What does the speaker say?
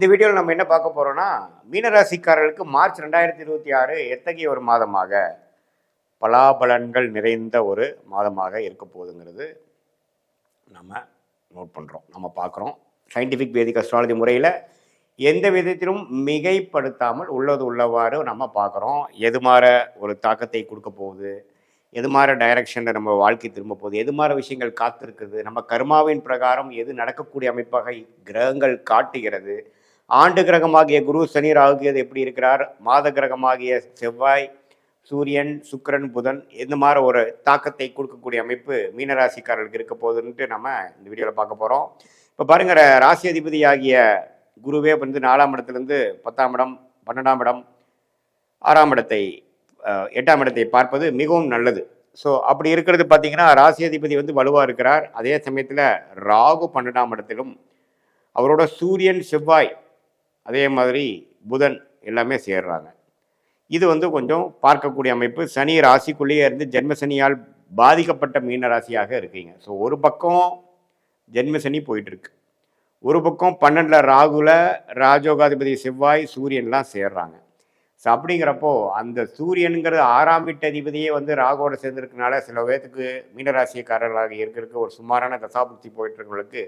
இந்த வீடியோவில் நம்ம என்ன பார்க்க போறோம்னா, மீனராசிக்காரர்களுக்கு மார்ச் 2026 எத்தகைய ஒரு மாதமாக, பலாபலன்கள் நிறைந்த ஒரு மாதமாக இருக்க போகுதுங்கிறது நம்ம நோட் பண்றோம். நம்ம பார்க்குறோம். சயின்டிஃபிக் வேதிக் அஸ்ட்ராலஜி முறையில எந்த விதத்திலும் மிகைப்படுத்தாமல் உள்ளது உள்ளவாறு நம்ம பார்க்குறோம். எது மாற ஒரு தாக்கத்தை கொடுக்க போகுது, எது மாற டைரக்ஷன்ல நம்ம வாழ்க்கை திரும்ப போகுது, எது மாற விஷயங்கள் காத்திருக்குது, நம்ம கர்மாவின் பிரகாரம் எது நடக்கக்கூடிய அமைப்பாக கிரகங்கள் காட்டுகிறது. ஆண்டு கிரகமாகிய குரு, சனி, ராகு, கேது எப்படி இருக்கிறார், மாத கிரகமாகிய செவ்வாய், சூரியன், சுக்கிரன், புதன் இந்த மாதிரி ஒரு தாக்கத்தை கொடுக்கக்கூடிய அமைப்பு மீனராசிக்காரர்களுக்கு இருக்க போகுதுன்ட்டு நம்ம இந்த வீடியோவில் பார்க்க போகிறோம். இப்போ பாருங்க, ராசி அதிபதி ஆகிய குருவே வந்து 4ஆம் இடத்துலேருந்து 10ஆம் இடம், 12ஆம் இடம், 6ஆம் இடத்தை 8ஆம் இடத்தை பார்ப்பது மிகவும் நல்லது. ஸோ அப்படி இருக்கிறது பார்த்தீங்கன்னா, ராசி அதிபதி வந்து வலுவாக இருக்கிறார். அதே சமயத்தில் ராகு 12ஆம் இடத்திலும், அவரோட சூரியன், செவ்வாய், அதே மாதிரி புதன் எல்லாமே சேர்றாங்க. இது வந்து கொஞ்சம் பார்க்கக்கூடிய அமைப்பு. சனி ராசிக்குள்ளேயே இருந்து ஜென்ம சனியால் பாதிக்கப்பட்ட மீன ராசியாக இருக்கீங்க. ஸோ ஒரு பக்கம் ஜென்ம சனி போயிட்டு இருக்கு, ஒரு பக்கம் 12ல் ராகுல ராஜோகாதிபதி செவ்வாய், சூரியன்லாம் சேர்றாங்க. ஸோ அப்படிங்கிறப்போ அந்த சூரியனுங்கிறது 6ஆம் வீட்டு அதிபதியே வந்து ராகுவோட சேர்ந்துருக்கனால சில பேர்த்துக்கு மீனராசிக்காரர்களாக இருக்கிறதுக்கு ஒரு சுமாரான தசாபுக்தி போயிட்டு இருக்கவங்களுக்கு